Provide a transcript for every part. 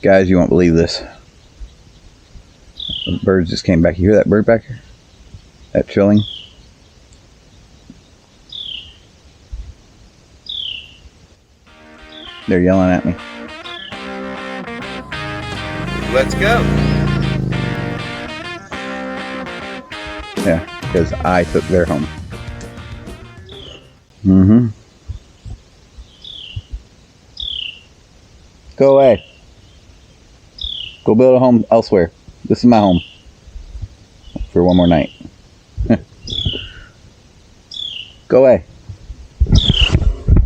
Guys, you won't believe this. The birds just came back. You hear that bird back here? That trilling? They're yelling at me. Let's go. Yeah, because I took their home. Mm-hmm. Go away. Go build a home elsewhere. This is my home. For one more night. Go away.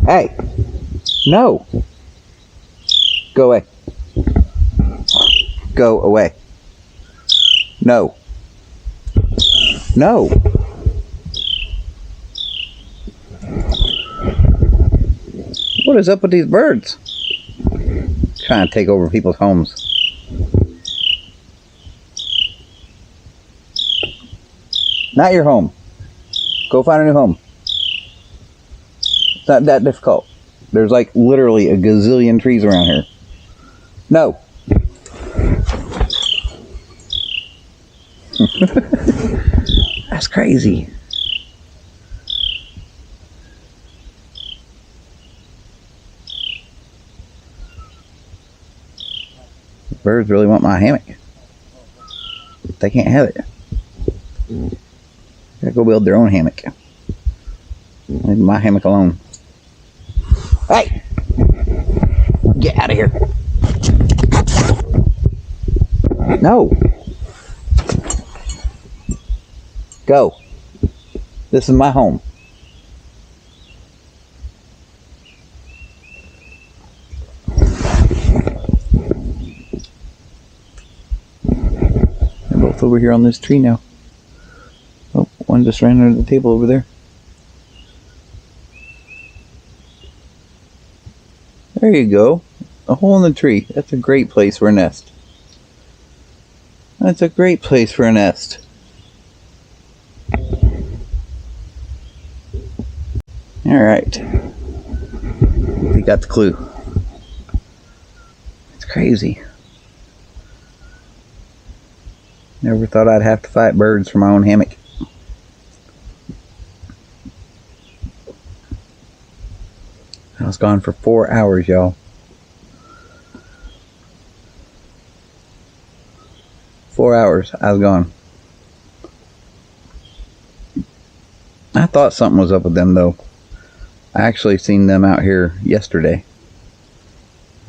Hey! No! Go away. Go away. No. No! What is up with these birds? Trying to take over people's homes. Not your home. Go find a new home. It's not that difficult. There's like literally a gazillion trees around here. No. That's crazy. The birds really want my hammock. They can't have it. Gotta go build their own hammock. Leave my hammock alone. Hey! Get out of here. No. Go. This is my home. They're both over here on this tree now. Oh, one just ran under the table over there. There you go. A hole in the tree. That's a great place for a nest. That's a great place for a nest. Alright. We got the clue. It's crazy. Never thought I'd have to fight birds for my own hammock. I was gone for 4 hours, y'all. 4 hours, I was gone. I thought something was up with them, though. I actually seen them out here yesterday.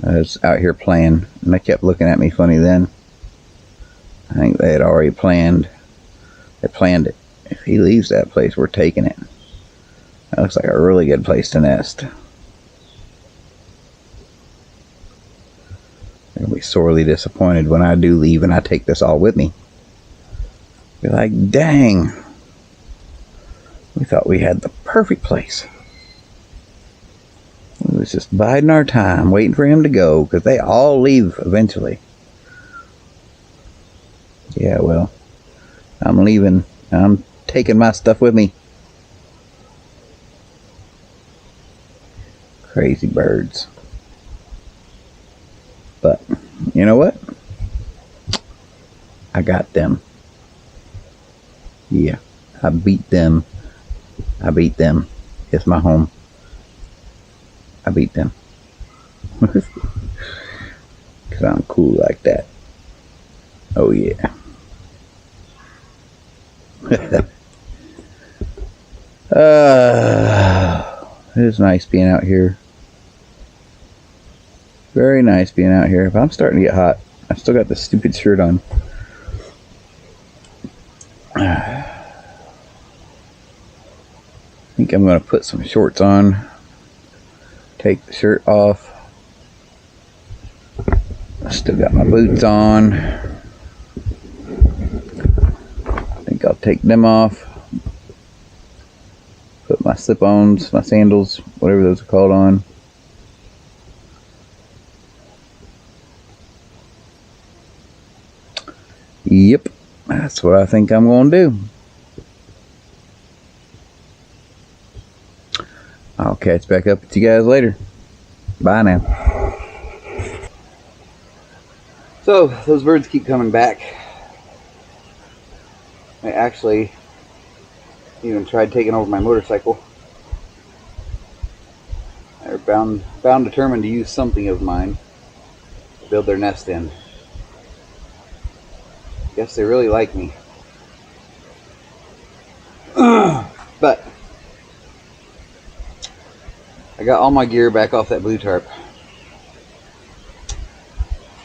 I was out here playing, and they kept looking at me funny then. I think they had already planned. They planned it. If he leaves that place, we're taking it. That looks like a really good place to nest. They're going to be sorely disappointed when I do leave and I take this all with me. Be like, dang. We thought we had the perfect place. We was just biding our time, waiting for him to go, because they all leave eventually. Yeah, well, I'm leaving. I'm taking my stuff with me. Crazy birds. But, you know what? I got them. Yeah, I beat them. I beat them. It's my home. I beat them. Because I'm cool like that. Oh, yeah. It is nice being out here. Very nice being out here, but I'm starting to get hot. I've still got this stupid shirt on. I think I'm going to put some shorts on. Take the shirt off. I still got my boots on. I think I'll take them off. Put my slip-ons, my sandals, whatever those are called, on. Yep, that's what I think I'm going to do. I'll catch back up with you guys later. Bye now. So those birds keep coming back. I actually even tried taking over my motorcycle. They're bound determined to use something of mine to build their nest in. Guess they really like me. But I got all my gear back off that blue tarp.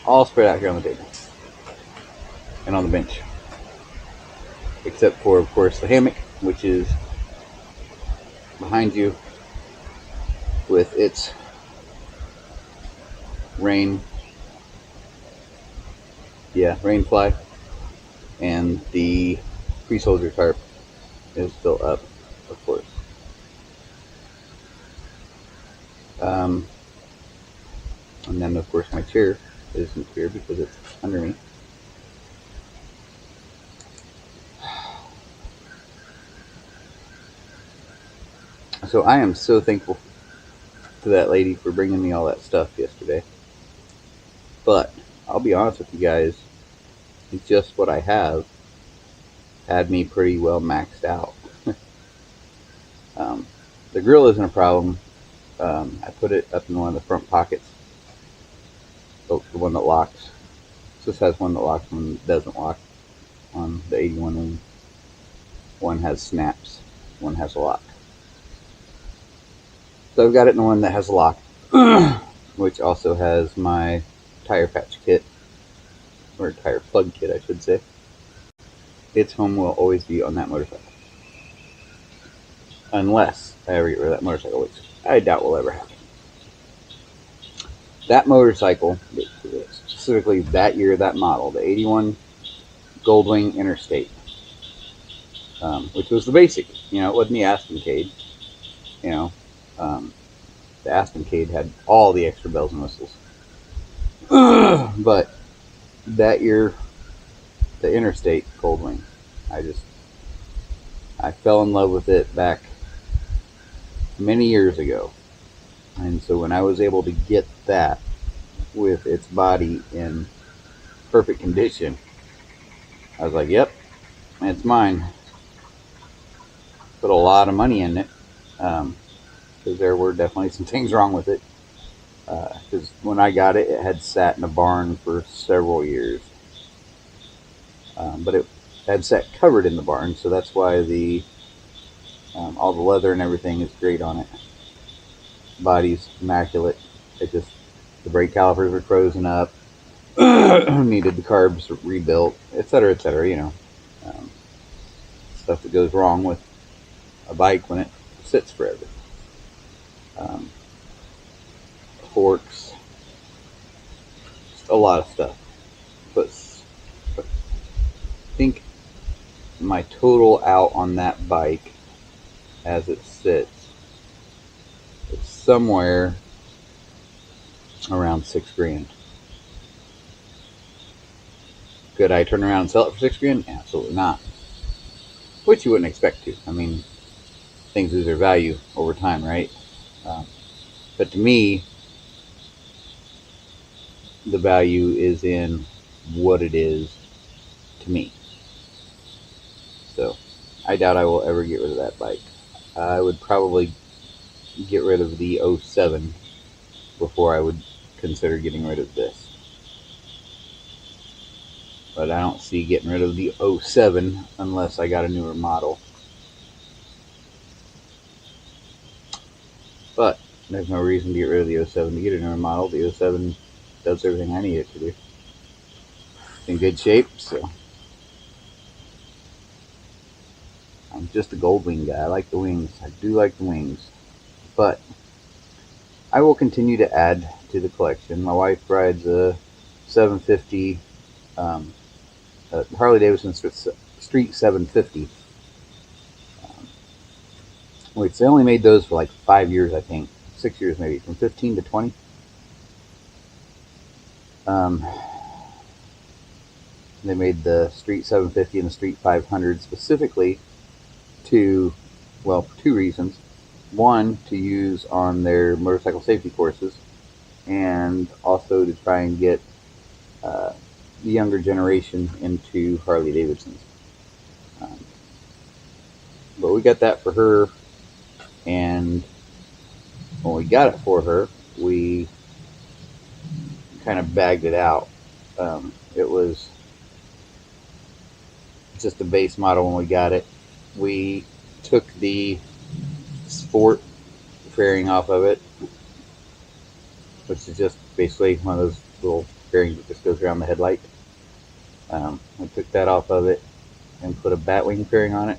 All spread out here on the table. And on the bench. Except for, of course, the hammock, which is behind you with its rain fly, and the pre-soldier tarp is still up, of course. And then, of course, my chair isn't here because it's under me. So I am so thankful to that lady for bringing me all that stuff yesterday. But I'll be honest with you guys, just what I have had me pretty well maxed out. The grill isn't a problem. I put it up in one of the front pockets, the one that locks. This has one that locks, one that doesn't lock on the 81 wing. One has snaps, one has a lock. So I've got it in the one that has a lock, which also has my tire patch kit, or tire plug kit, I should say. Its home will always be on that motorcycle. Unless I ever get rid of that motorcycle, which I doubt will ever happen. That motorcycle, specifically that year, that model, the 81 Goldwing Interstate, which was the basic, it wasn't the Aspencade. The Aspencade had all the extra bells and whistles. But that year, the Interstate Goldwing, I fell in love with it back many years ago. And so when I was able to get that with its body in perfect condition, I was like, yep, it's mine. Put a lot of money in it, because there were definitely some things wrong with it. Because when I got it, it had sat in a barn for several years. But it had sat covered in the barn, so that's why all the leather and everything is great on it. Body's immaculate. The brake calipers were frozen up, needed the carbs rebuilt, etc., etc. Stuff that goes wrong with a bike when it sits forever. Forks, just a lot of stuff. But I think my total out on that bike as it sits is somewhere around $6,000. Could I turn around and sell it for $6,000? Absolutely not. Which you wouldn't expect to. I mean, things lose their value over time, right? But to me, the value is in what it is to me. So I doubt I will ever get rid of that bike. I would probably get rid of the 07 before I would consider getting rid of this. But I don't see getting rid of the 07 unless I got a newer model. But there's no reason to get rid of the 07 to get a newer model. The 07 does everything I need it to do. It's in good shape, so I'm just a Goldwing guy. I like the wings. I do like the wings. But I will continue to add to the collection. My wife rides a 750 Harley Davidson Street 750, which they only made those for like 5 years, I think. 6 years maybe, from 15 to 20. They made the Street 750 and the Street 500 specifically for two reasons. One, to use on their motorcycle safety courses, and also to try and get the younger generation into Harley Davidsons. Um, but we got that for her, and when we got it for her, we kind of bagged it out. It was just a base model when we got it. We took the sport fairing off of it, which is just basically one of those little fairings that just goes around the headlight. We took that off of it and put a batwing fairing on it.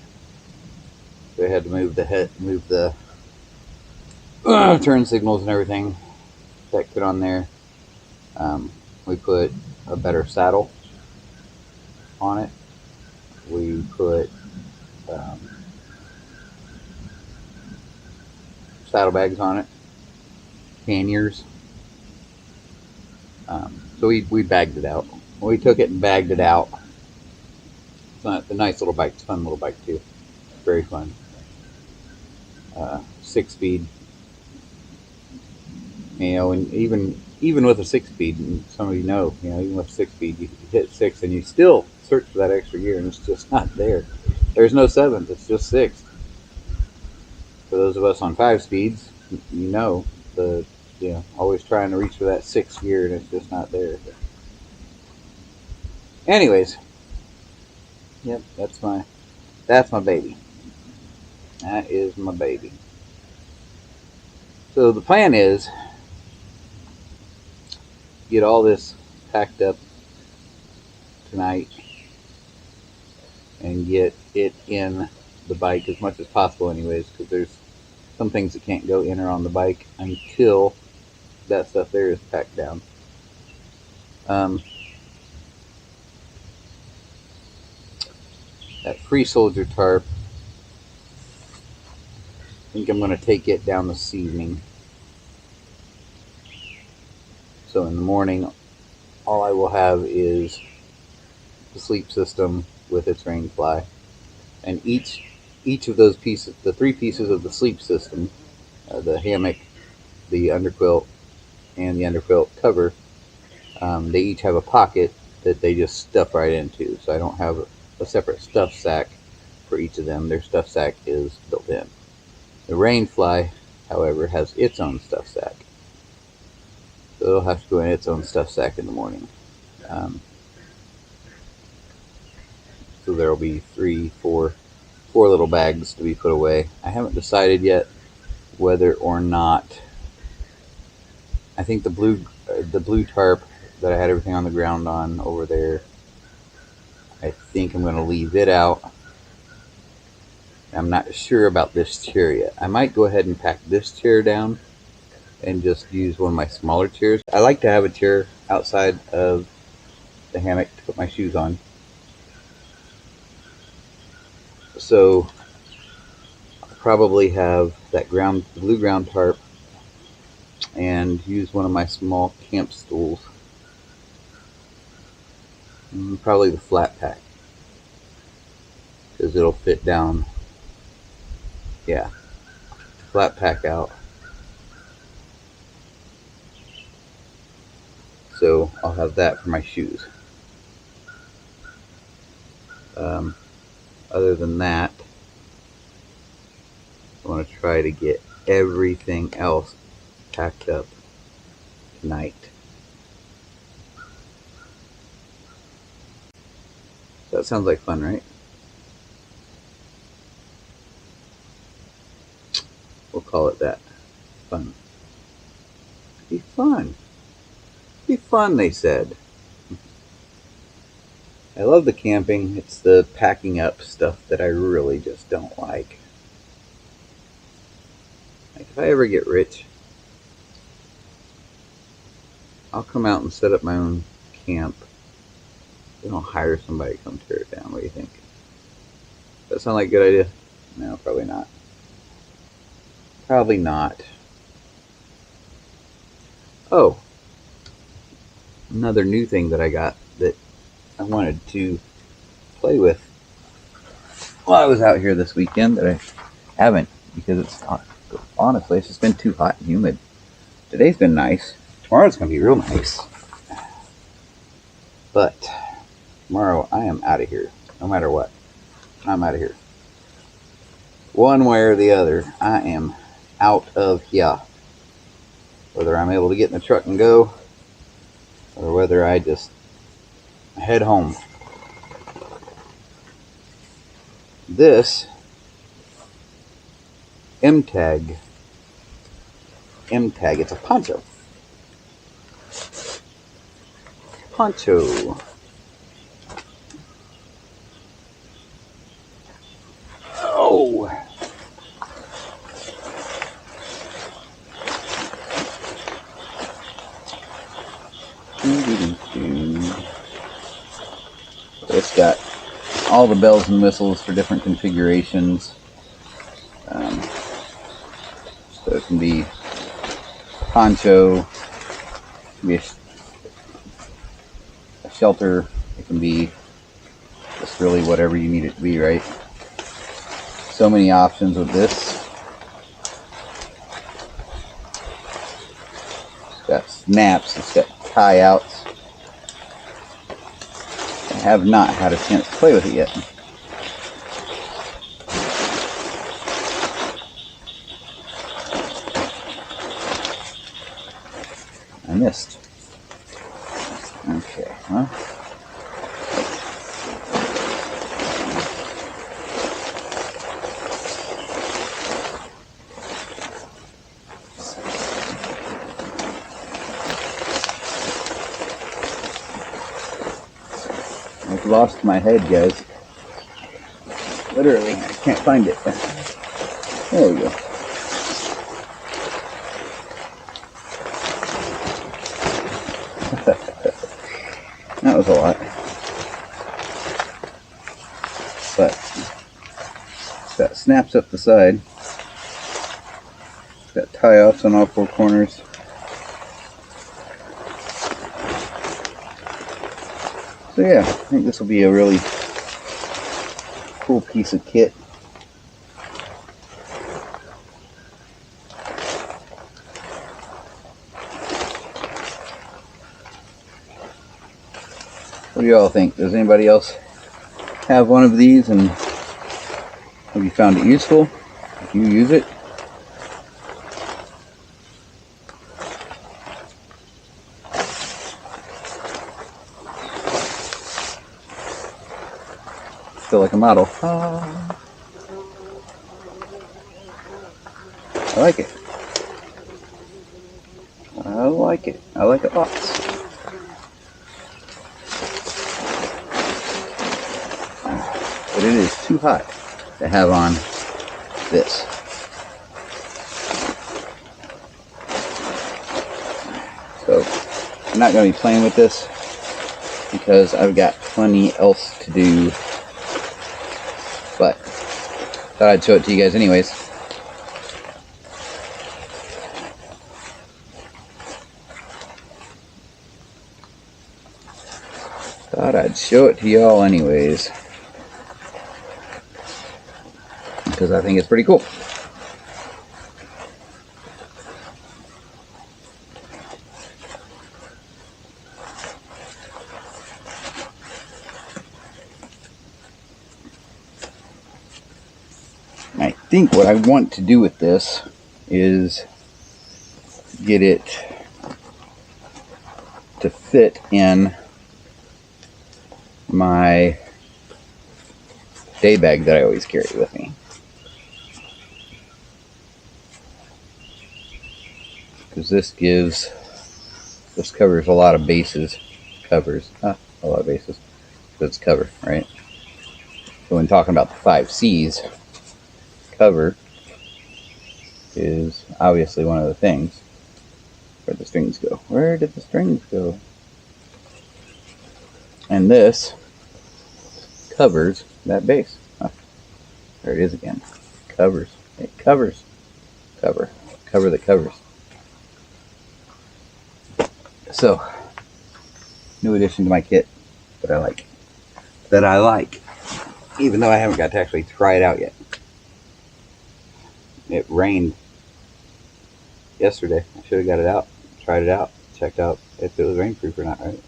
So I had to move the turn signals and everything that put on there. We put a better saddle on it. We put saddlebags on it, panniers. So we bagged it out. When we took it and bagged it out, it's a nice little bike. It's a fun little bike too. Very fun. 6-speed. And even with a 6-speed, and some of even with 6-speed, you hit 6 and you still search for that extra gear, and it's just not there. There's no 7th, it's just 6. For those of us on 5 speeds, always trying to reach for that 6th gear, and it's just not there. Anyways, yep, that's my baby. That is my baby. So the plan is get all this packed up tonight and get it in the bike as much as possible anyways, because there's some things that can't go in or on the bike until that stuff there is packed down. That Free Soldier tarp, I think I'm going to take it down this evening. So in the morning, all I will have is the sleep system with its rain fly, and each of those pieces, the 3 pieces of the sleep system, the hammock, the underquilt, and the underquilt cover, they each have a pocket that they just stuff right into. So I don't have a separate stuff sack for each of them. Their stuff sack is built in. The rain fly, however, has its own stuff sack. So it'll have to go in its own stuff sack in the morning. So there'll be 4 little bags to be put away. I haven't decided yet whether or not. I think the blue tarp that I had everything on the ground on over there, I think I'm going to leave it out. I'm not sure about this chair yet. I might go ahead and pack this chair down and just use one of my smaller chairs. I like to have a chair outside of the hammock to put my shoes on. So I'll probably have that blue ground tarp and use one of my small camp stools. And probably the flat pack, because it'll fit down. Yeah, flat pack out. So I'll have that for my shoes. Other than that, I want to try to get everything else packed up tonight. So that sounds like fun, right? We'll call it that. Fun. Be fun. Be fun, they said. I love the camping. It's the packing up stuff that I really just don't like. Like, if I ever get rich, I'll come out and set up my own camp. Then I'll hire somebody to come tear it down. What do you think? Does that sound like a good idea? No, probably not. Probably not. Oh, another new thing that I got that I wanted to play with while I was out here this weekend that I haven't, because it's not, honestly, it's just been too hot and humid. Today's been nice. Tomorrow's going to be real nice. But tomorrow I am out of here. No matter what, I'm out of here. One way or the other, I am out of here. Whether I'm able to get in the truck and go, or whether I just head home. This M-Tag, it's a poncho. Poncho. Oh! It's got all the bells and whistles for different configurations. So it can be poncho, it can be a shelter, it can be just really whatever you need it to be, right? So many options with this. It's got snaps, it's got tie outs. I have not had a chance to play with it yet. I missed. Okay, well. I've lost my head, guys. Literally, I can't find it. There we go. That was a lot. But that snaps up the side. It's got tie-offs on all four corners. So yeah, I think this will be a really cool piece of kit. What do y'all think? Does anybody else have one of these, and have you found it useful? If you use it? Feel like a model. I like it. I like it. I like it lots. But it is too hot to have on this. So I'm not going to be playing with this because I've got plenty else to do. But thought I'd show it to you guys anyways. Thought I'd show it to y'all anyways, because I think it's pretty cool. I think what I want to do with this is get it to fit in my day bag that I always carry with me. Because this covers a lot of bases. A lot of bases. So it's cover, right? So when talking about the 5 C's, cover is obviously one of the things. Where'd the strings go? Where did the strings go? And this covers that base. There it is again. Covers. It covers. Cover. Cover that covers. So, new addition to my kit that I like. Even though I haven't got to actually try it out yet. It rained yesterday. I should have got it out, tried it out, checked out if it was rainproof or not, right?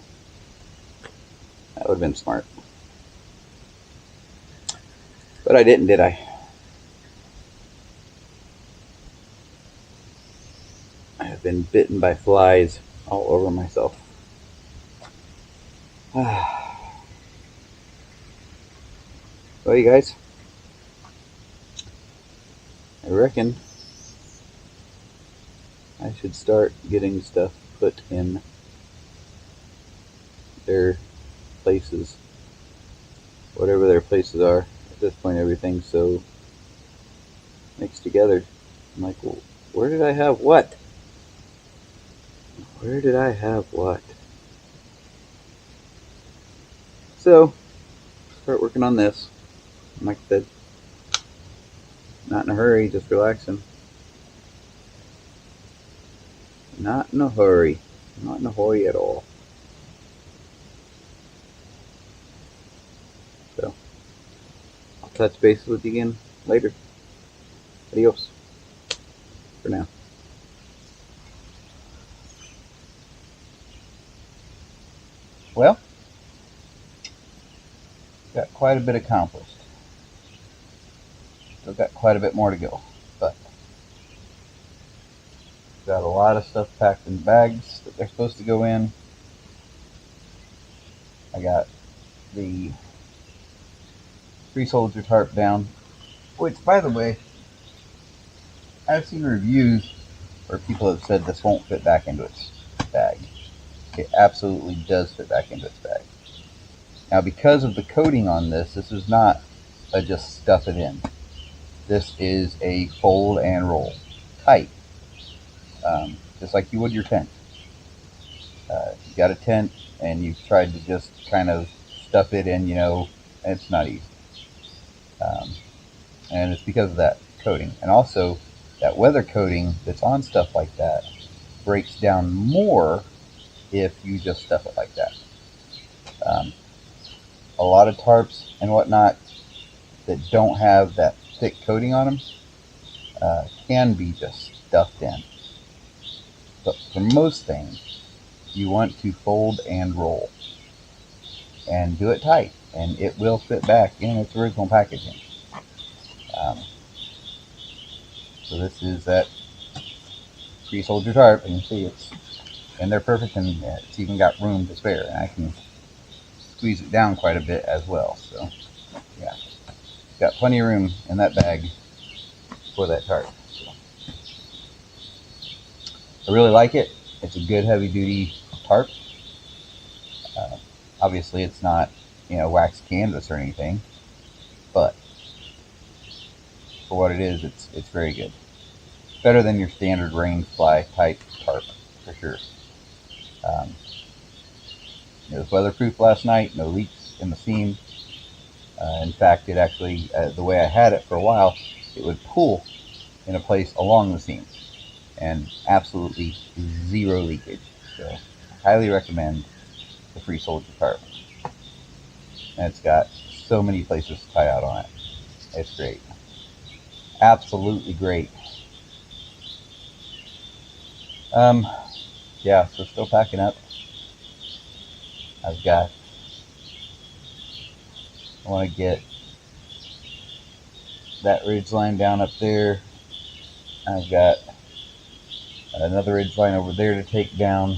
That would have been smart. But I didn't, did I? I have been bitten by flies all over myself. Well, you guys, I reckon I should start getting stuff put in their places, whatever their places are. At this point, everything's so mixed together. I'm like, well, where did I have what? Where did I have what? So, start working on this. Like I said, not in a hurry, just relaxing. Not in a hurry. Not in a hurry at all. So, I'll touch base with you again later. Adios for now. Well, got quite a bit accomplished. Still got quite a bit more to go, but got a lot of stuff packed in bags that they're supposed to go in. I got the Free Soldier tarp down, which, by the way, I've seen reviews where people have said this won't fit back into its bag. It absolutely does fit back into its bag. Now, because of the coating on this, this is not a just stuff it in. This is a fold and roll tight, just like you would your tent. You got a tent and you've tried to just kind of stuff it in, it's not easy. And it's because of that coating. And also, that weather coating that's on stuff like that breaks down more if you just stuff it like that. A lot of tarps and whatnot that don't have that thick coating on them can be just stuffed in. But for most things, you want to fold and roll and do it tight, and it will fit back in its original packaging. So this is that Free Soldier tarp, and you see it's in there perfect, and it's even got room to spare, and I can squeeze it down quite a bit as well. So yeah, got plenty of room in that bag for that tarp. So, I really like it. It's a good heavy duty tarp. Obviously, it's not wax canvas or anything, but for what it is, it's very good. Better than your standard rain fly type tarp for sure. It was weatherproof last night. No leaks in the seam. In fact, it actually, the way I had it for a while, it would pull in a place along the seam, and absolutely zero leakage. So, I highly recommend the Free Soldier tarp. And it's got so many places to tie out on it. It's great. Absolutely great. Yeah, so still packing up. I want to get that ridge line down up there. I've got another ridge line over there to take down.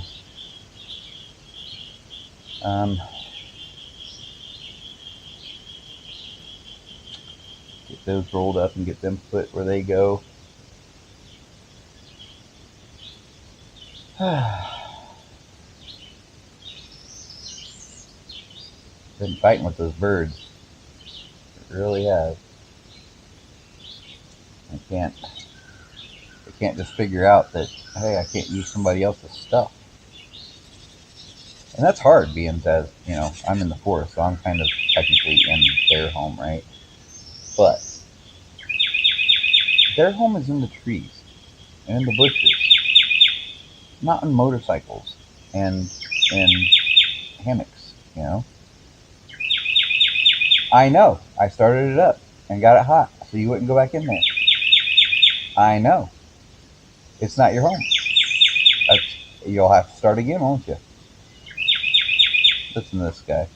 Get those rolled up and get them put where they go. Been fighting with those birds. It really has. I can't just figure out that, hey, I can't use somebody else's stuff. And that's hard, being that, I'm in the forest, so I'm kind of technically in their home, right? But their home is in the trees and in the bushes, not on motorcycles and in hammocks, I know. I started it up and got it hot, so you wouldn't go back in there. I know. It's not your home. You'll have to start again, won't you? Listen to this guy.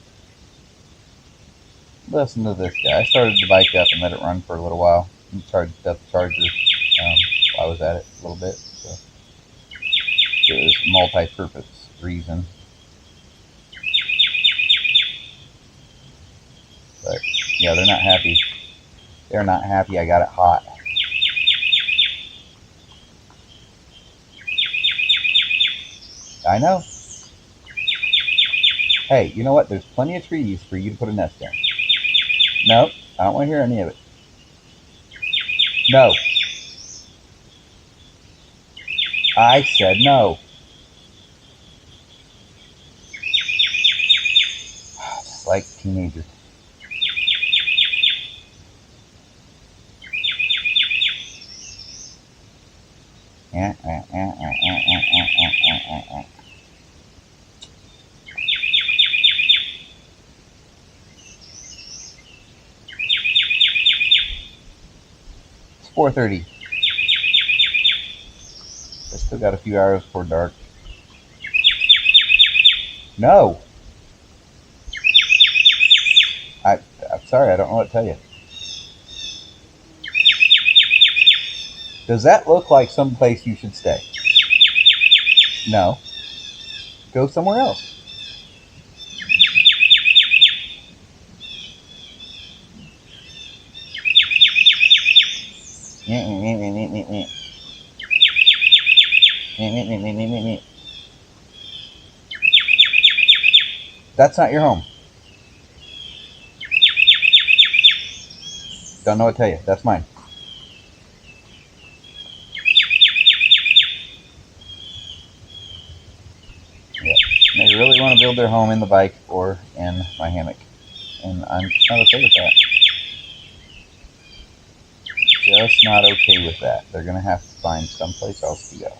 Listen to this guy. I started the bike up and let it run for a little while and charged up the charger while I was at it a little bit. So it was multi-purpose reason. But yeah, they're not happy. They're not happy I got it hot. I know. Hey, you know what? There's plenty of trees for you to put a nest in. No, I don't want to hear any of it. No. I said no. Just like teenagers. It's 4:30. I still got a few hours before dark. No. I'm sorry, I don't know what to tell you. Does that look like some place you should stay? No. Go somewhere else. That's not your home. Don't know what to tell you. That's mine. Yep. They really want to build their home in the bike or in my hammock. And I'm not okay with that. Just not okay with that. They're going to have to find someplace else to go.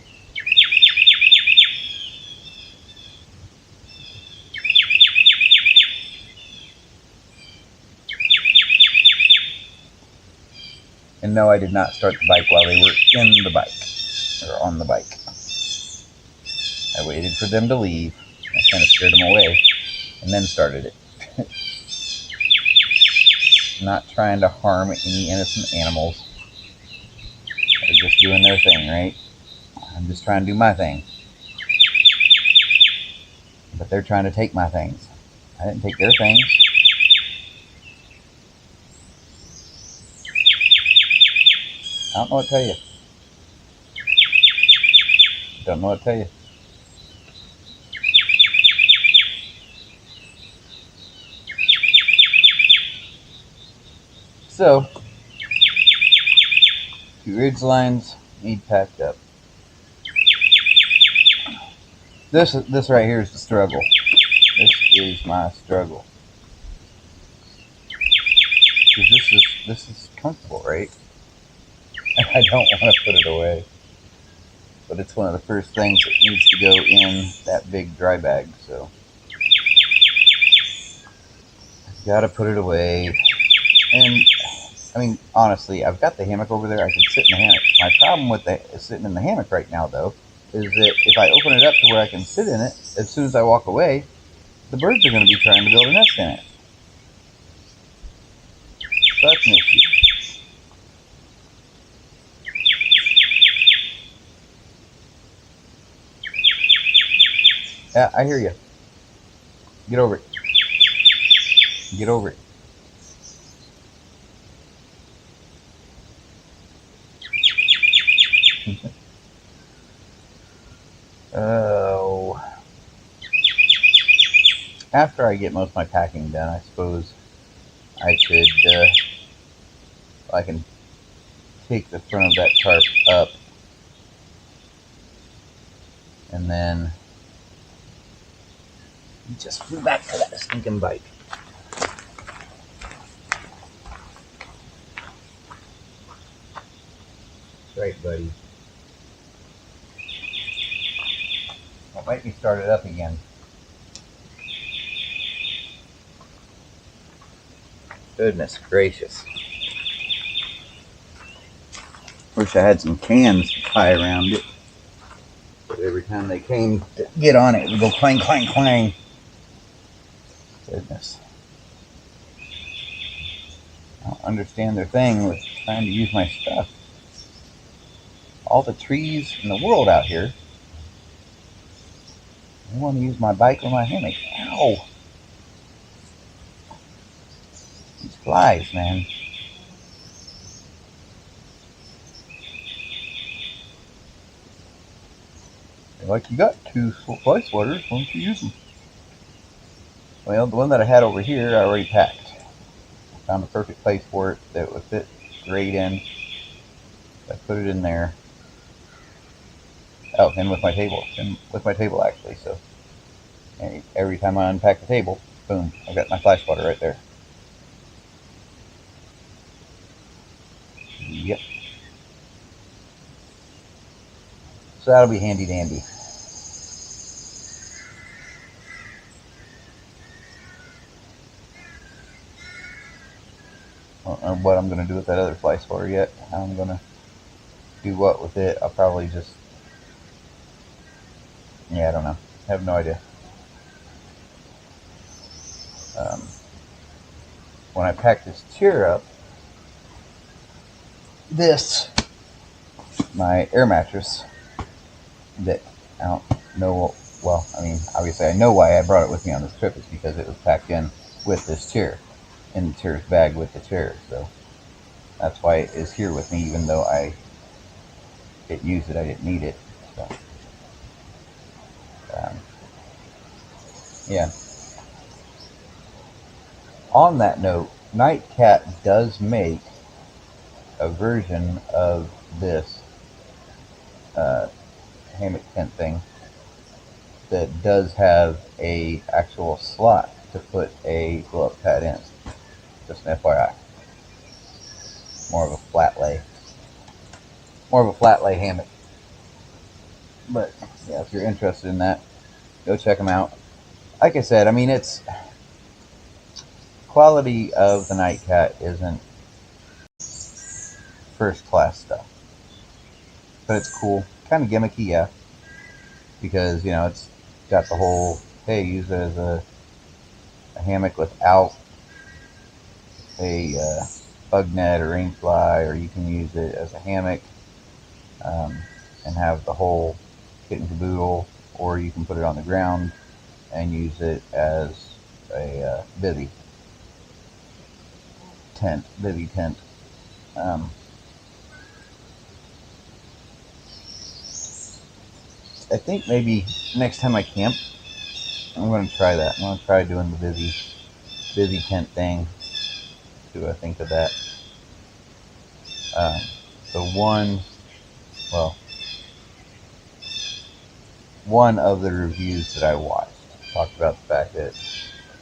And no, I did not start the bike while they were in the bike or on the bike. I waited for them to leave. I kind of scared them away and then started it. Not trying to harm any innocent animals. They're just doing their thing, right? I'm just trying to do my thing. But they're trying to take my things. I didn't take their things. I don't know what to tell you. Don't know what to tell you. So, 2 ridge lines need packed up. This right here is the struggle. This is my struggle. Because this is comfortable, right? And I don't want to put it away. But it's one of the first things that needs to go in that big dry bag, so I've got to put it away. And I mean, honestly, I've got the hammock over there. I can sit in the hammock. My problem with sitting in the hammock right now, though, is that if I open it up to where I can sit in it, as soon as I walk away, the birds are going to be trying to build a nest in it. So that's an issue. Yeah, I hear you. Get over it. Get over it. Oh. After I get most of my packing done, I suppose I could, I can take the front of that tarp up and then just flew back to that stinking bike. Right, buddy. I'll make me start it up again. Goodness gracious. Wish I had some cans to tie around it. But every time they came to get on it, it would go clang, clang, clang. Goodness. don't understand their thing with trying to use my stuff. All the trees in the world out here. They want to use my bike or my hammock. Ow! These flies, man. They're like, you got 2 fly swatters, why don't you use them? Well, the one that I had over here, I already packed. I found a perfect place for it that would fit great in. I put it in there. Oh, and with my table. And with my table, actually. So every time I unpack the table, boom, I got my fly swatter right there. Yep. So that'll be handy dandy. I don't know what I'm going to do with that other fly swatter yet. How I'm going to do what with it. I'll probably just, yeah, I don't know. I have no idea. When I pack this chair up, this, my air mattress, that I don't know, well, I mean, obviously I know why I brought it with me on this trip. It's because it was packed in with this chair, in the chair's bag with the chair. So that's why it is here with me, even though I didn't use it, I didn't need it. So, yeah. On that note, Nightcat does make a version of this hammock tent thing that does have a actual slot to put a blow up pad in. Just an FYI. More of a flat lay hammock. But yeah, if you're interested in that, go check them out. Like I said, I mean, it's quality of the Nightcat isn't first class stuff, but it's cool, kind of gimmicky, yeah, because it's got the whole, hey, use it as a hammock without a bug net or rain fly, or you can use it as a hammock um, and have the whole kit and caboodle, or you can put it on the ground and use it as a bivy tent. I think maybe next time I camp, I'm going to try that. I'm going to try doing the bivy tent thing. See what I think of that. Um, the one of the reviews that I watched talked about the fact that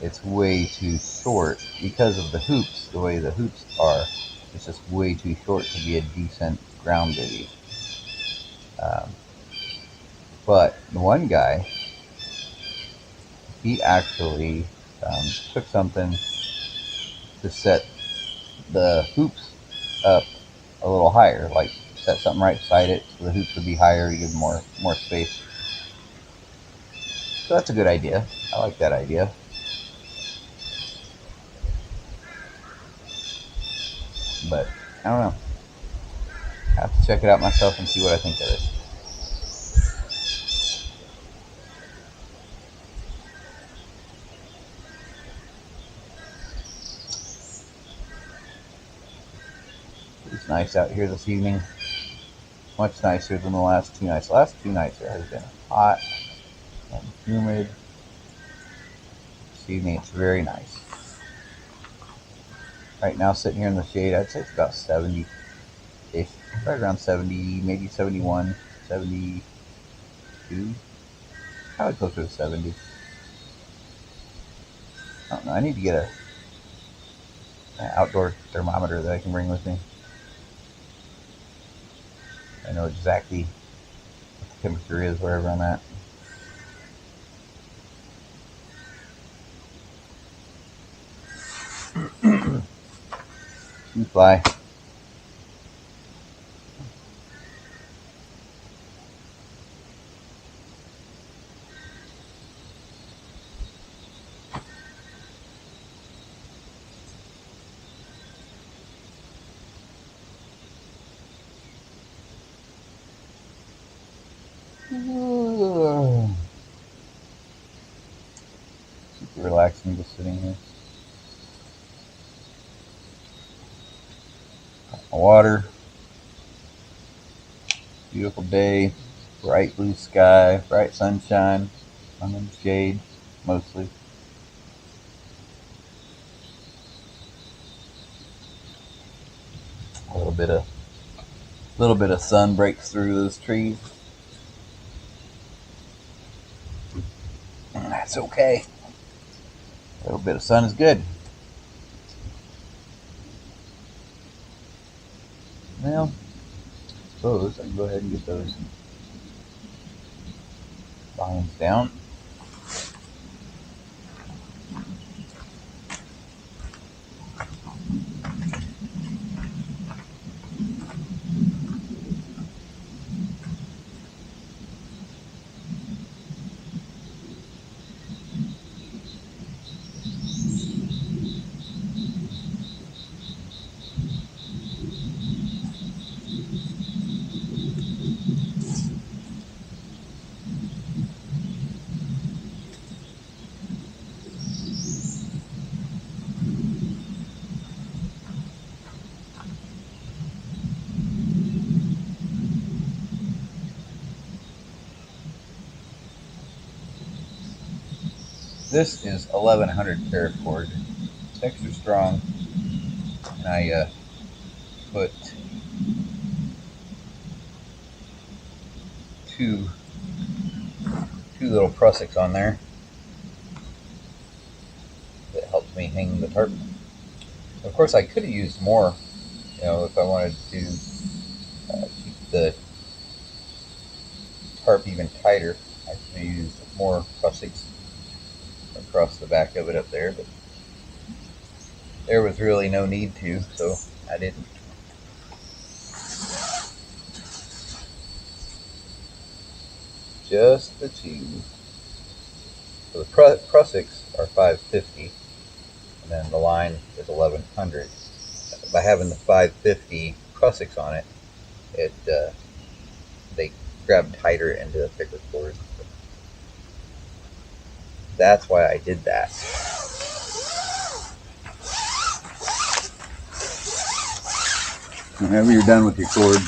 it's way too short because of the hoops. The way the hoops are, it's just way too short to be a decent ground bivy. But the one guy, he actually took something to set the hoops up a little higher, like set something right beside it so the hoops would be higher to give more space. So that's a good idea. I like that idea. But I don't know. I have to check it out myself and see what I think of it. It's nice out here this evening. Much nicer than the last 2 nights. The last 2 nights it has been hot and humid. This evening it's very nice. Right now, sitting here in the shade, I'd say it's about 70-ish. Right around 70, maybe 71, 72. Probably closer to 70. I don't know. I need to get an outdoor thermometer that I can bring with me. I know exactly what the temperature is wherever I'm at. You fly. Super relaxing just sitting here. My water. Beautiful day. Bright blue sky. Bright sunshine. I'm in the shade mostly. A little bit of sun breaks through those trees. And that's okay. A little bit of sun is good. Well, I suppose I can go ahead and get those volumes down. This is 1100 paracord. It's extra strong, and I put two little prussics on there that helps me hang the tarp. Of course, I could have used more, if I wanted to keep the tarp even tighter. I could have used more prussics across the back of it up there, but there was really no need to, so I didn't. Just the two. So the prussics are 550, and then the line is 1100. By having the 550 prussics on it, they grab tighter into the thicker cord. That's why I did that. Whenever you're done with your cordage,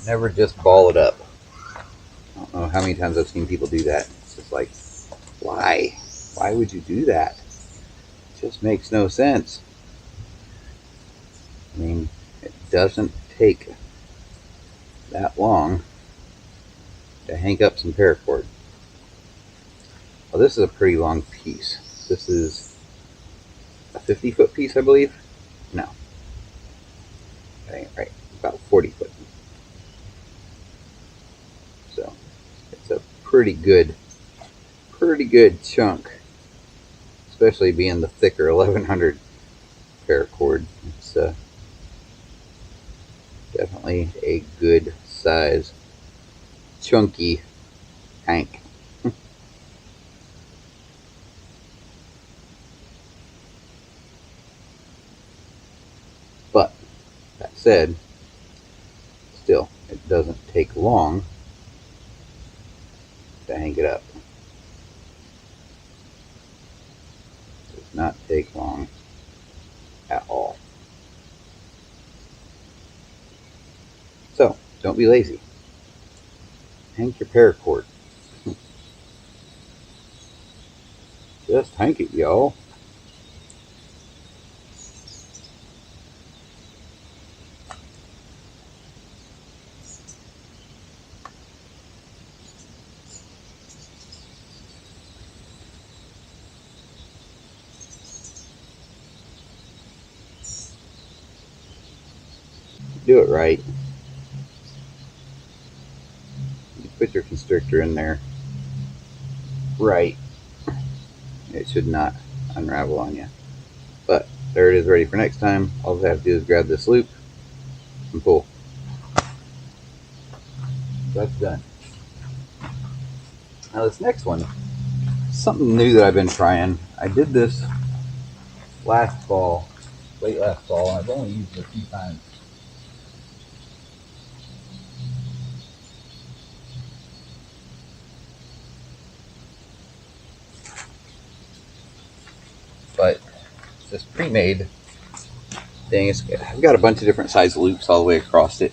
never just ball it up. I don't know how many times I've seen people do that. It's just like, why? Why would you do that? It just makes no sense. I mean, it doesn't take that long to hang up some paracord. Well, this is a pretty long piece. This is a 50-foot piece, I believe. No, that ain't right. About 40 foot. So it's a pretty good chunk, especially being the thicker 1100 paracord. It's definitely a good size, chunky hank. But that said, still, it doesn't take long to hang it up. It does not take long at all. So, don't be lazy. Hang your paracord. Just hang it, y'all. Do it right. You put your constrictor in there right. It should not unravel on you. But there it is, ready for next time. All I have to do is grab this loop and pull. That's done. Now this next one, something new that I've been trying. I did this late last fall, and I've only used it a few times. this pre-made thing. I've got a bunch of different size loops all the way across it.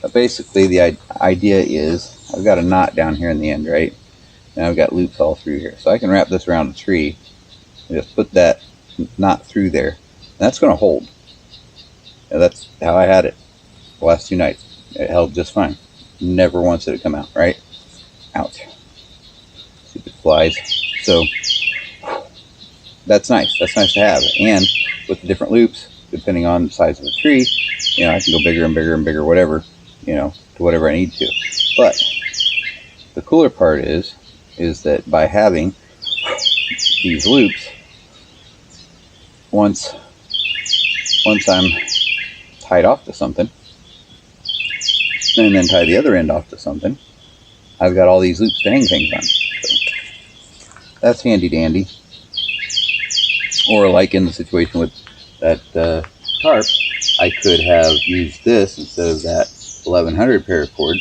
But basically the idea is I've got a knot down here in the end, right? And I've got loops all through here. So I can wrap this around a tree and just put that knot through there. And that's going to hold. And that's how I had it the last 2 nights. It held just fine. Never once did it come out, right? Ouch. Stupid flies. So that's nice. That's nice to have. And with the different loops, depending on the size of the tree, you know, I can go bigger and bigger and bigger, whatever, you know, to whatever I need to. But the cooler part is that by having these loops, once I'm tied off to something, and then tie the other end off to something, I've got all these loops to hang things on. So that's handy dandy. Or like in the situation with that tarp, I could have used this instead of that 1100 paracord.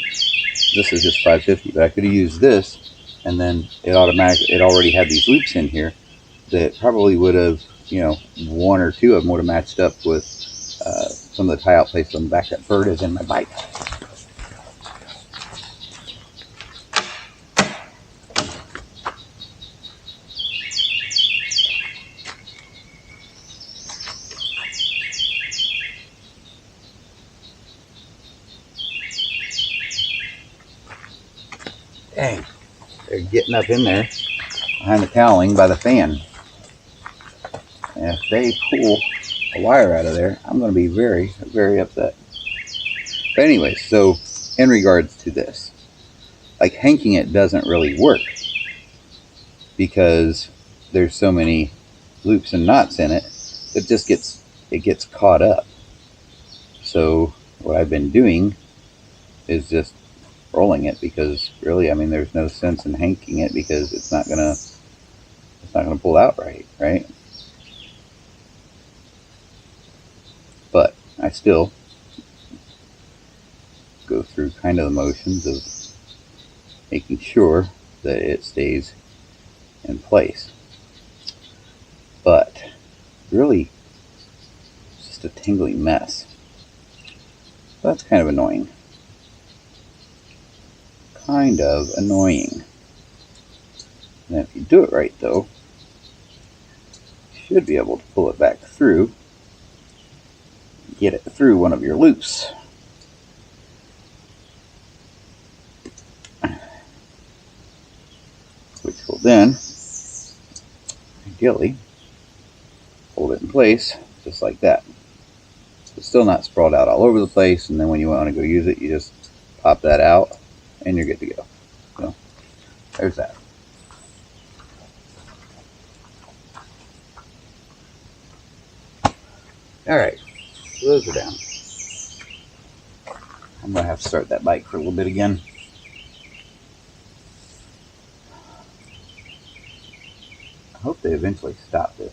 This is just 550, but I could have used this, and then it already had these loops in here that probably would have, you know, 1 or 2 of them would have matched up with some of the tie out places on the back. That bird is in my bike. Dang, they're getting up in there behind the cowling by the fan. And if they pull a wire out of there, I'm going to be very, very upset. But anyway, so in regards to this, like hanking it doesn't really work because there's so many loops and knots in it. It just gets caught up. So what I've been doing is just rolling it, because really, I mean, there's no sense in hanking it because it's not gonna pull out right? But I still go through kind of the motions of making sure that it stays in place. But really, it's just a tingly mess. So that's kind of annoying. And if you do it right, though, you should be able to pull it back through, get it through one of your loops. Which will then, ideally, hold it in place just like that. It's still not sprawled out all over the place, and then when you want to go use it, you just pop that out and you're good to go. So there's that. Alright, so those are down. I'm going to have to start that bike for a little bit again. I hope they eventually stop this.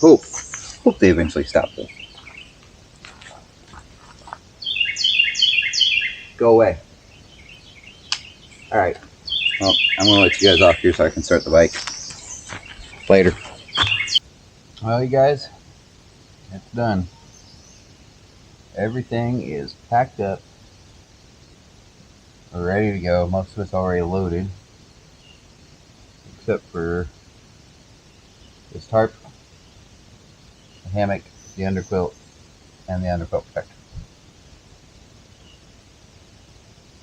Hope they eventually stop this. Go away. Alright. Well, I'm going to let you guys off here so I can start the bike. Later. Well, you guys, it's done. Everything is packed up. We're ready to go. Most of it's already loaded, except for this tarp, the hammock, the underquilt, and the underquilt protector.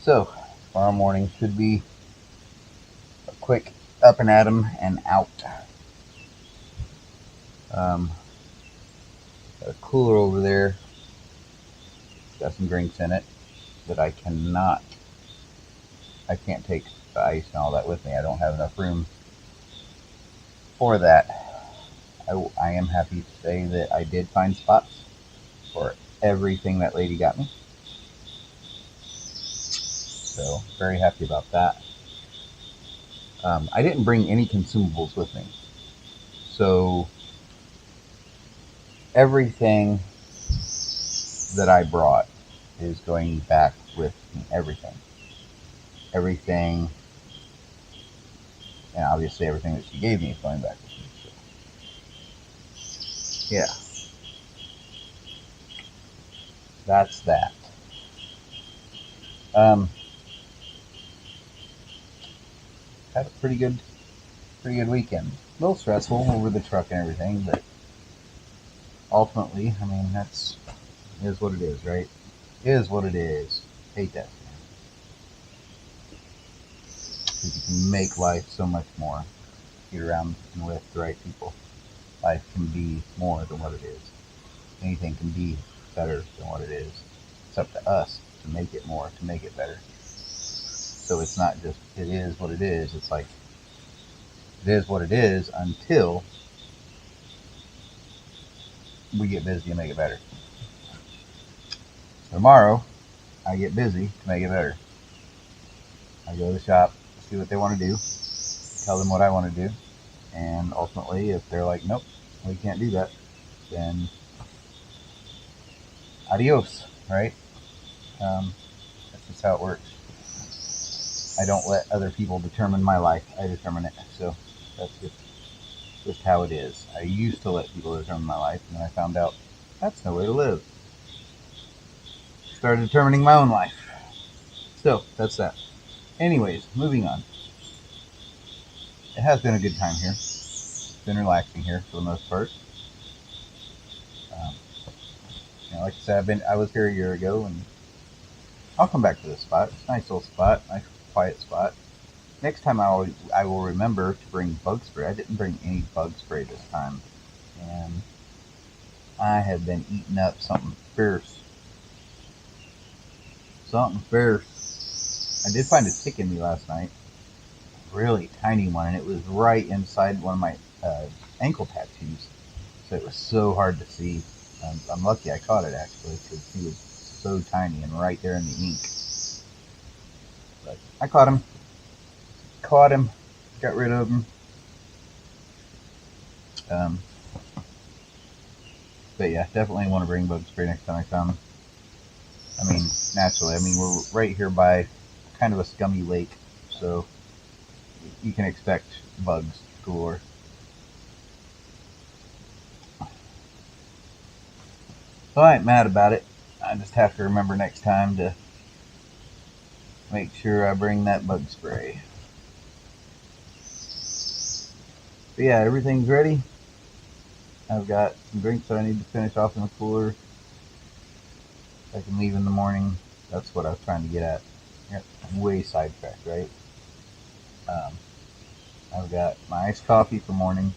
So, tomorrow morning should be a quick up and at 'em and out. Got a cooler over there. Got some drinks in it that I can't take the ice and all that with me. I don't have enough room for that. I am happy to say that I did find spots for everything that lady got me. So, very happy about that. I didn't bring any consumables with me. So, everything that I brought is going back with me. Everything And obviously everything that she gave me is going back with me. So, yeah, that's that. Um, had a pretty good weekend. A little stressful over the truck and everything, but ultimately, I mean, that's is what it is, right? Is what it is. Hate that. Because you can make life so much more. Get around and with the right people. Life can be more than what it is. Anything can be better than what it is. It's up to us to make it more, to make it better. So it's not just it is what it is. It's like it is what it is until we get busy and make it better. So tomorrow, I get busy to make it better. I go to the shop, see what they want to do, tell them what I want to do, and ultimately, if they're like, nope, we can't do that, then adios, right? That's just how it works. I don't let other people determine my life. I determine it. So that's just how it is. I used to let people determine my life, and then I found out that's no way to live. Started determining my own life. So that's that. Anyways, moving on. It has been a good time here. It's been relaxing here for the most part. Um, like I said, I was here a year ago, and I'll come back to this spot. It's a nice little spot, nice quiet spot. Next time I will remember to bring bug spray. I didn't bring any bug spray this time, and I have been eating up something fierce. Something fierce. I did find a tick in me last night, really tiny one, and it was right inside one of my ankle tattoos. So it was so hard to see. I'm lucky I caught it actually because he was so tiny and right there in the ink. But I caught him, got rid of him. Um, but yeah, definitely want to bring bug spray next time I come. I mean, naturally, I mean we're right here by kind of a scummy lake, so you can expect bugs galore. So I ain't mad about it. I just have to remember next time to make sure I bring that bug spray. But yeah, everything's ready. I've got some drinks that I need to finish off in the cooler. I can leave in the morning. That's what I was trying to get at. Yep, I'm way sidetracked, right? Um, I've got my iced coffee for morning.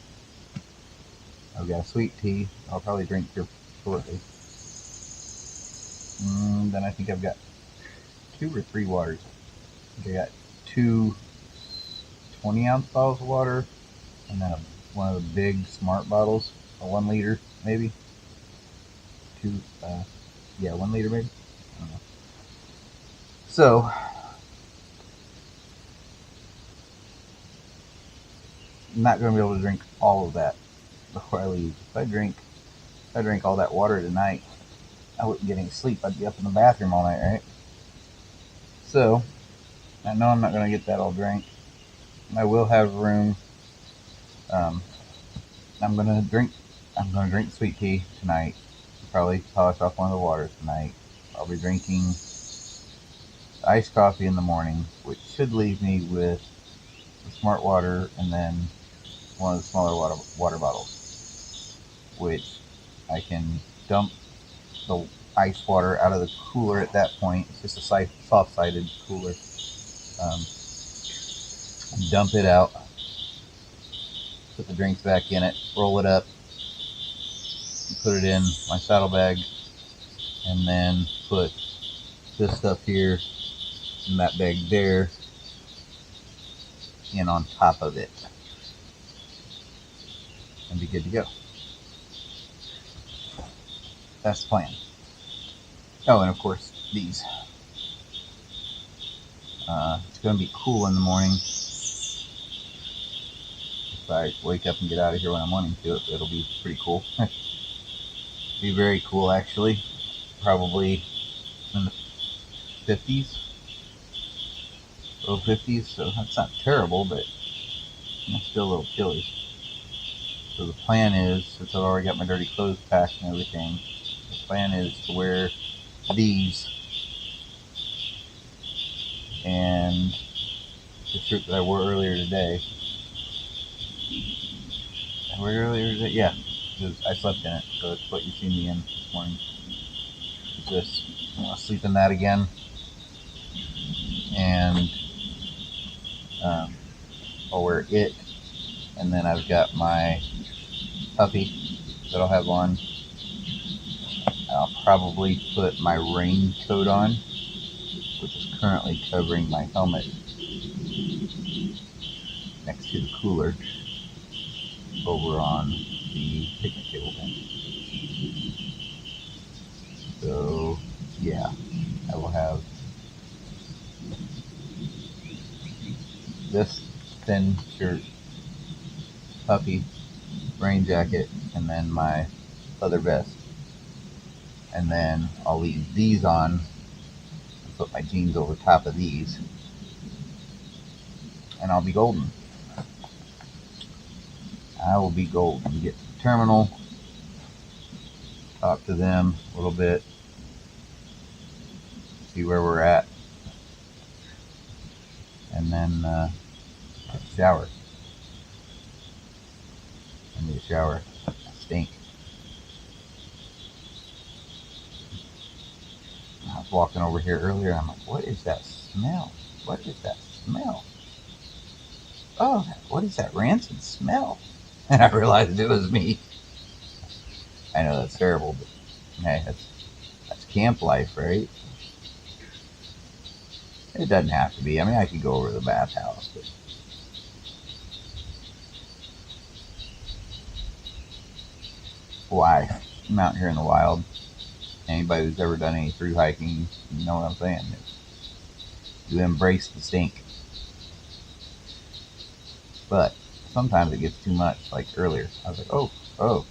I've got a sweet tea. I'll probably drink here shortly. Then I think I've got 2 or 3 waters. I think I got 2 20-ounce bottles of water, and then one of the big smart bottles, a 1 liter maybe. Two, yeah, 1 liter maybe. I don't know. So I'm not going to be able to drink all of that before I leave. If I drink all that water tonight, I wouldn't get any sleep. I'd be up in the bathroom all night, right? So I know I'm not going to get that all drank. I will have room. Um, I'm going to drink. I'm going to drink sweet tea tonight. Probably polish off one of the waters tonight. I'll be drinking iced coffee in the morning, which should leave me with the smart water and then one of the smaller water bottles, which I can dump the ice water out of the cooler at that point. It's just a soft-sided cooler. Um, dump it out, put the drinks back in it, roll it up, put it in my saddlebag, and then put this stuff here and that bag there in on top of it, and be good to go. That's the plan. Oh, and of course, these. It's going to be cool in the morning. If I wake up and get out of here when I'm wanting to, it'll be pretty cool. Be very cool, actually. Probably in the 50s, low 50s, so that's not terrible, but And it's still a little chilly. So the plan is, since I've already got my dirty clothes packed and everything, the plan is to wear these and the shirt that I wore earlier today. I wore earlier today? Yeah, because I slept in it. So it's what you see me in this morning. It's this. I'm going to sleep in that again. And I'll wear it. And then I've got my puppy that I'll have on. I'll probably put my raincoat on, which is currently covering my helmet next to the cooler over on the picnic table bench. So, yeah, I will have this thin shirt, puppy, rain jacket, and then my leather vest. And then I'll leave these on and put my jeans over top of these. And I'll be golden. I will be golden. Get to the terminal, talk to them a little bit, see where we're at, and then shower. I need a shower. I stink. I was walking over here earlier. I'm like, what is that smell? What is that smell? Oh, what is that rancid smell? And I realized it was me. I know that's terrible, but hey, that's camp life, right? It doesn't have to be. I mean, I could go over to the bathhouse, but why? I'm out here in the wild. Anybody who's ever done any through hiking, you know what I'm saying. You embrace the stink. But sometimes it gets too much. Like earlier, I was like, oh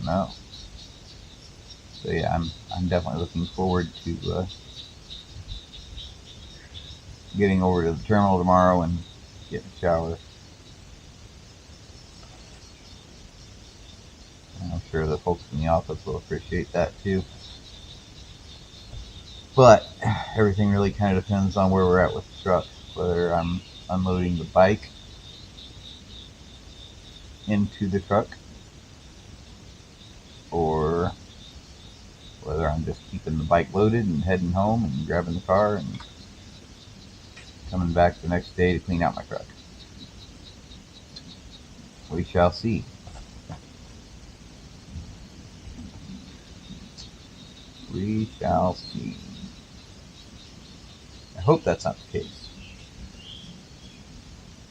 no. So yeah, I'm definitely looking forward to getting over to the terminal tomorrow and getting a shower. And I'm sure the folks in the office will appreciate that too. But everything really kind of depends on where we're at with the truck. Whether I'm unloading the bike into the truck or whether I'm just keeping the bike loaded and heading home and grabbing the car and coming back the next day to clean out my truck. We shall see. We shall see. I hope that's not the case.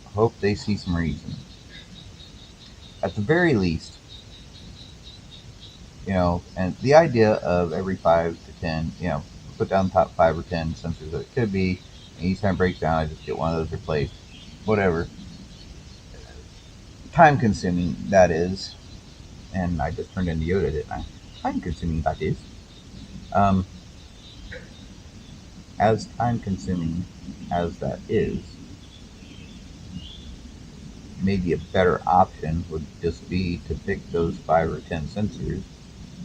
I hope they see some reason. At the very least, you know, and the idea of every 5 to 10, you know, put down the top 5 or 10 sensors that it could be, and each time it breaks down, I just get one of those replaced. Whatever. Time consuming, that is. And I just turned into Yoda, didn't I? Time consuming, that is. As time consuming as that is, maybe a better option would just be to pick those 5 or 10 sensors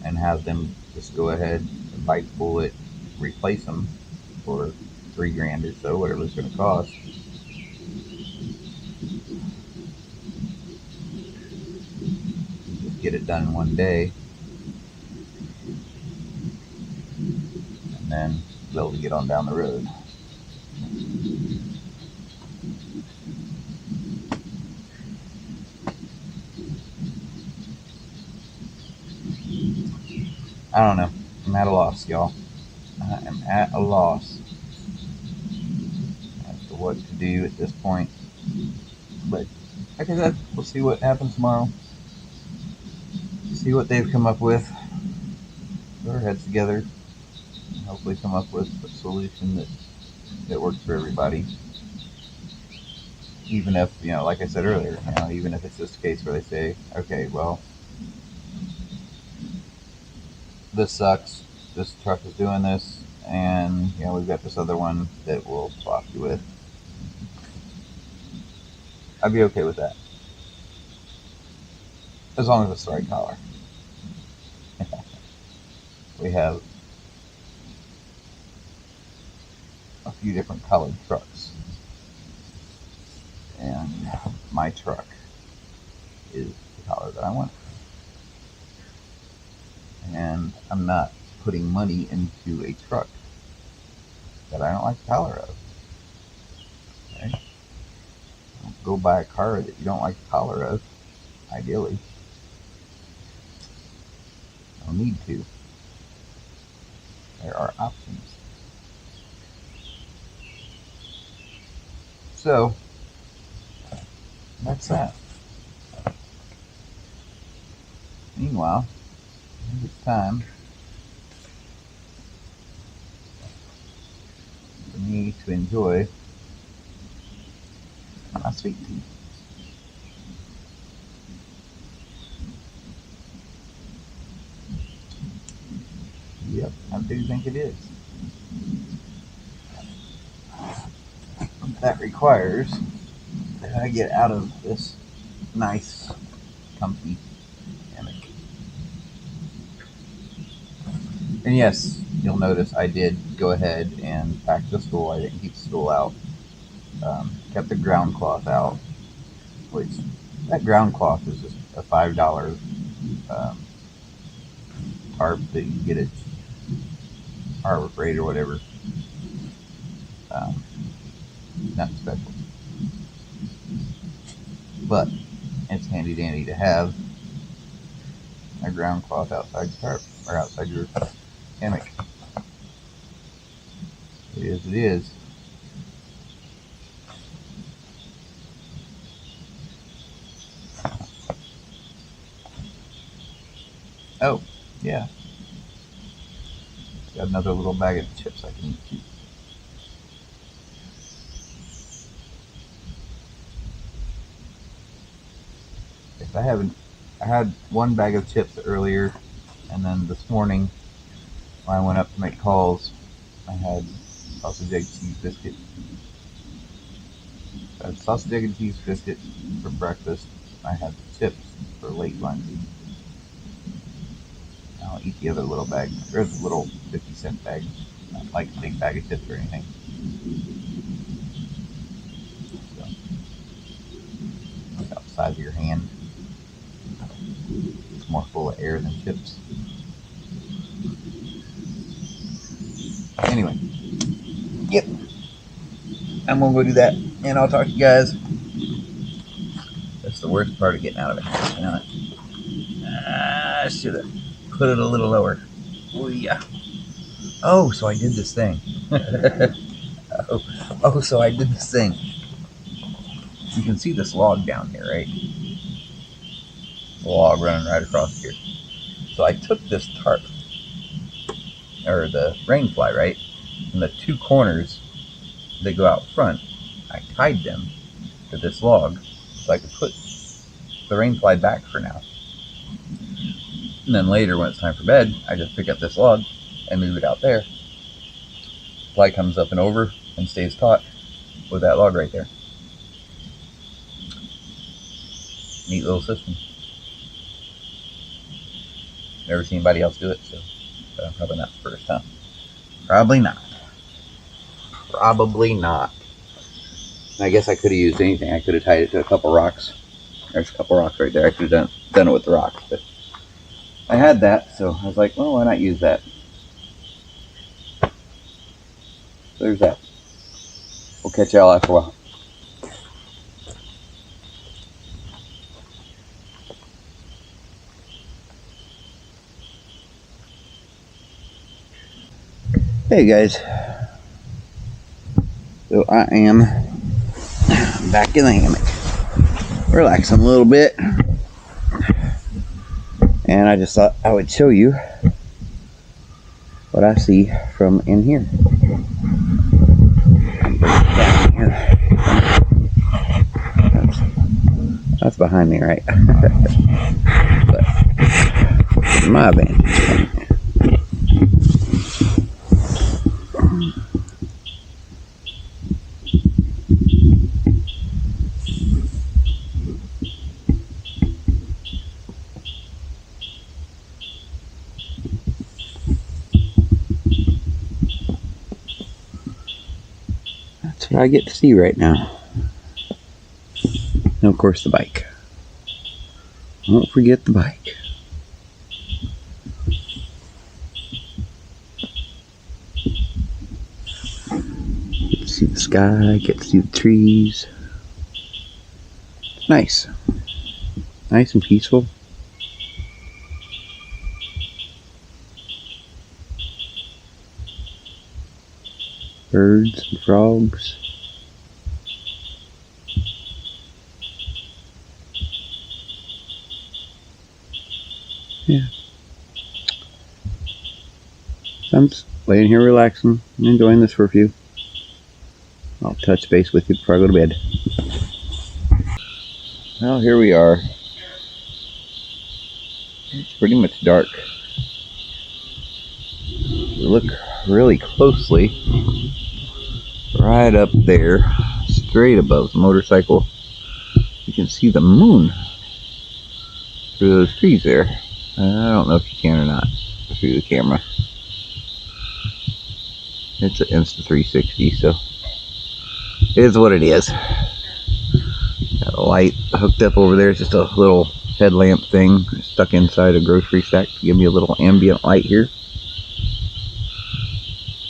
and have them just go ahead and bite the bullet, replace them for $3,000 or so, whatever it's going to cost. Just get it done in one day, and then be able to get on down the road. I don't know. I'm at a loss, y'all. I am at a loss as to what to do at this point. But like I said, we'll see what happens tomorrow. See what they've come up with. Put our heads together and hopefully come up with a solution that works for everybody. Even if, you know, like I said earlier, you know, even if it's just a case where they say, okay, well, this sucks, this truck is doing this, and, you know, we've got this other one that we'll swap you with. I'd be okay with that. as long as it's the right color. We have a few different colored trucks, and my truck is the color that I want. And I'm not putting money into a truck that I don't like the color of. Okay? Don't go buy a car that you don't like the color of, ideally. No need to. There are options. So, that's that. Meanwhile, it's time for me to enjoy my sweet tea. Yep, I do think it is. That requires that I get out of this nice, comfy hammock. And yes, you'll notice I did go ahead and pack the stool. I didn't keep the stool out. Kept the ground cloth out, which that ground cloth is just a $5 tarp that you get at Harbor Freight or whatever. Nothing special. But it's handy dandy to have a ground cloth outside your tarp or outside your hammock. It is, it is. Oh, yeah. Got another little bag of chips I can eat too. If I haven't, I had one bag of chips earlier, and then this morning when I went up to make calls, I had sausage, egg, cheese biscuit. I had sausage, egg, and cheese biscuit for breakfast. I had chips for late lunch. I'll eat the other little bag. There's a little 50-cent bag. Not like a big bag of chips or anything. So, about the size of your hand. It's more full of air than chips. Anyway. Yep. I'm going to go do that. And I'll talk to you guys. That's the worst part of getting out of it. You know, I should have put it a little lower. Oh, yeah. Oh, so I did this thing. So I did this thing. You can see this log down here, right? The log running right across here. So I took this tarp, or the rain fly, right? And the two corners that go out front, I tied them to this log so I could put the rain fly back for now. And then later, when it's time for bed, I just pick up this log and move it out there. Fly comes up and over and stays caught with that log right there. Neat little system. Never seen anybody else do it, so probably not the first time. Probably not. Probably not. I guess I could have used anything. I could have tied it to a couple rocks. There's a couple rocks right there. I could have done it with the rocks, but I had that, so I was like, well, why not use that? So there's that. We'll catch y'all after a while. Hey guys, so I am back in the hammock, relaxing a little bit, and I just thought I would show you what I see from in here. Down here. That's behind me, right? But my vantage point. I get to see right now. And of course the bike. Don't forget the bike. Get to see the sky, get to see the trees. Nice. Nice and peaceful. Birds and frogs. Yeah. So I'm just laying here relaxing and enjoying this for a few. I'll touch base with you before I go to bed. Well, here we are. It's pretty much dark. We look really closely. Right up there, straight above the motorcycle, you can see the moon through those trees there. I don't know if you can or not through the camera. It's an Insta360, so it is what it is. Got a light hooked up over there. It's just a little headlamp thing stuck inside a grocery stack to give me a little ambient light here.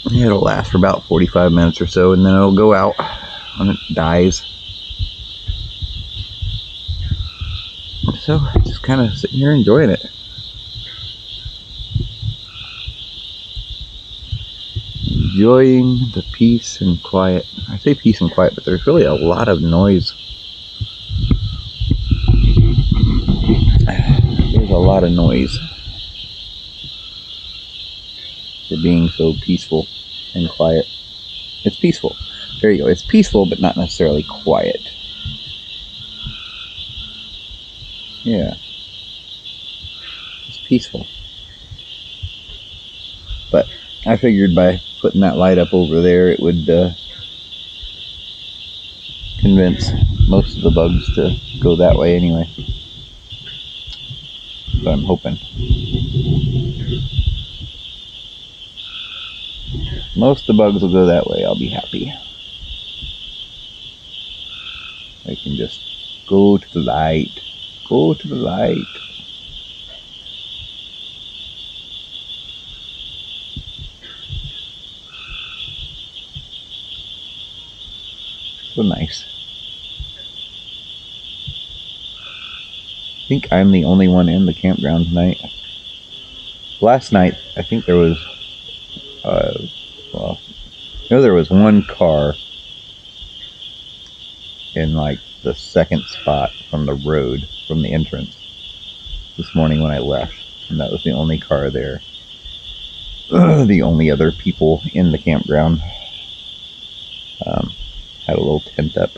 It'll last for about 45 minutes or so, and then it'll go out when it dies. So, just kind of sitting here enjoying it. Enjoying the peace and quiet. I say peace and quiet, but there's really a lot of noise. There's a lot of noise for being so peaceful and quiet. It's peaceful. There you go. It's peaceful, but not necessarily quiet. Yeah. It's peaceful. But I figured by putting that light up over there, it would convince most of the bugs to go that way anyway. But I'm hoping. Most of the bugs will go that way. I'll be happy. I can just go to the light. Go to the light. So nice. I think I'm the only one in the campground tonight. Last night, I think there was, well, I know there was one car in like the second spot from the road, from the entrance, this morning when I left, and that was the only car there. The only other people in the campground had a little tent up.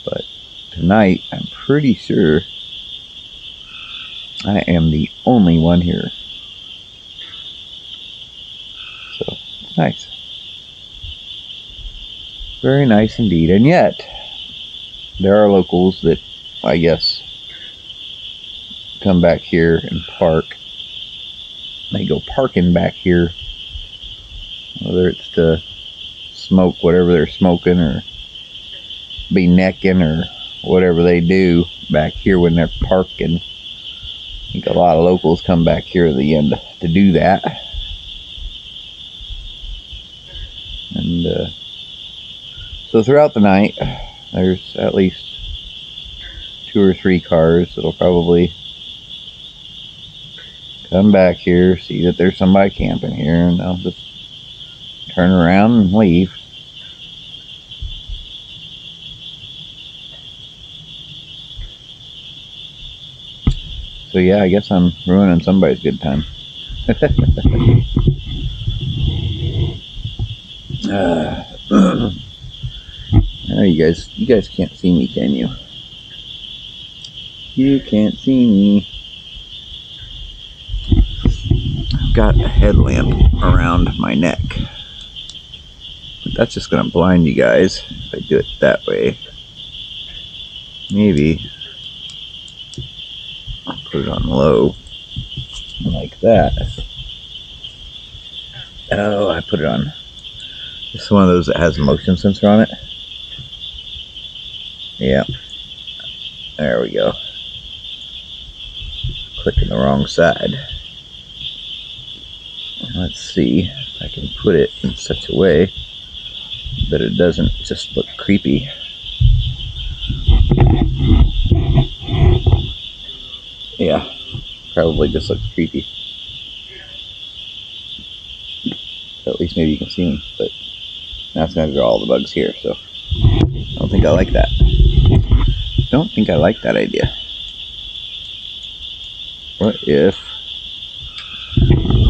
But tonight, I'm pretty sure I am the only one here. So, it's nice. Very nice indeed. And yet, there are locals that, I guess, come back here and park. They go parking back here, whether it's to smoke whatever they're smoking or be necking or whatever they do back here when they're parking. I think a lot of locals come back here at the end to do that. And so throughout the night, there's at least 2 or 3 cars that'll probably come back here, see that there's somebody camping here, and they'll just turn around and leave. So yeah, I guess I'm ruining somebody's good time. You guys can't see me, can you? You can't see me. I've got a headlamp around my neck, but that's just gonna blind you guys if I do it that way. Maybe I'll put it on low like that. Oh, I put it on It's one of those that has a motion sensor on it. Yeah. There we go. Clicking the wrong side. Let's see if I can put it in such a way that it doesn't just look creepy. Yeah, probably just looks creepy. At least maybe you can see me, but now it's going to draw all the bugs here, so I don't think I like that. Don't think I like that idea. What if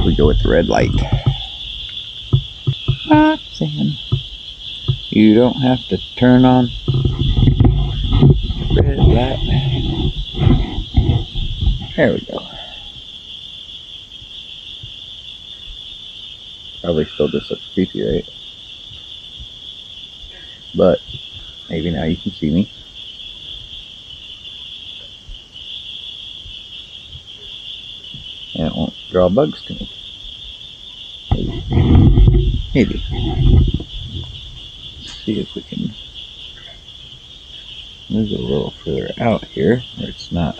we go with the red light? Roxanne, you don't have to turn on the red light. There we go. Probably still just looks creepy, right? But maybe now you can see me. And it won't draw bugs to me. Maybe. Let's see if we can move it a little further out here where it's not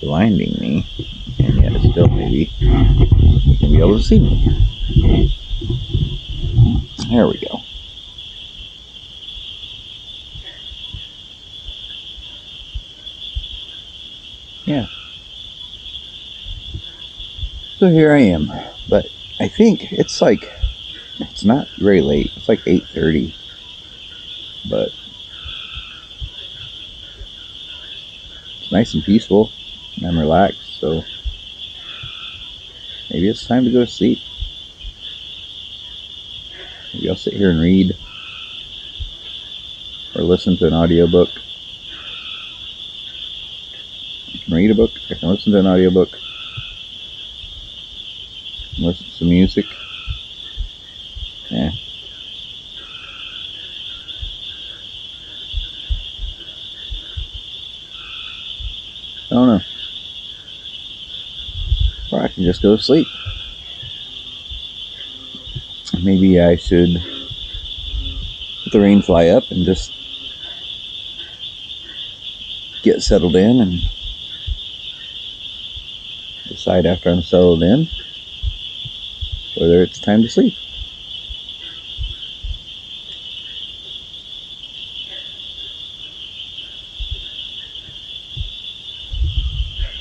blinding me, and yet still maybe you can be able to see me. There we go. Yeah. So here I am, but I think it's like, it's not very late. It's like 8:30, but it's nice and peaceful, and I'm relaxed, so maybe it's time to go to sleep. Maybe I'll sit here and read, or listen to an audiobook. I can read a book, I can listen to an audiobook, listen to some music. Yeah. I don't know. Or I can just go to sleep. Maybe I should let the rain fly up and just get settled in and decide after I'm settled in whether it's time to sleep.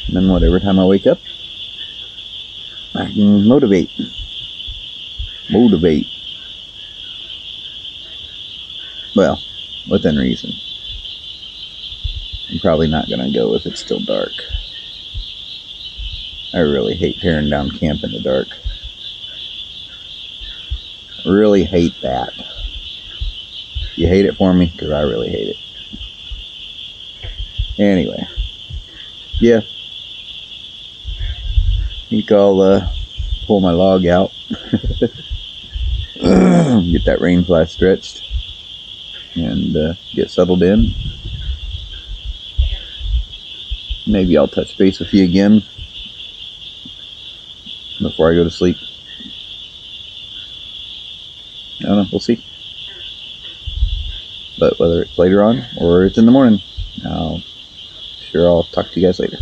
And then whatever time I wake up, I can motivate. Well, within reason. I'm probably not going to go if it's still dark. I really hate tearing down camp in the dark. Really hate that. You hate it for me? Because I really hate it. Anyway. Yeah. I think I'll pull my log out. Get that rain fly stretched. And get settled in. Maybe I'll touch base with you again before I go to sleep. I don't know, we'll see. But whether it's later on or it's in the morning, I'll talk to you guys later.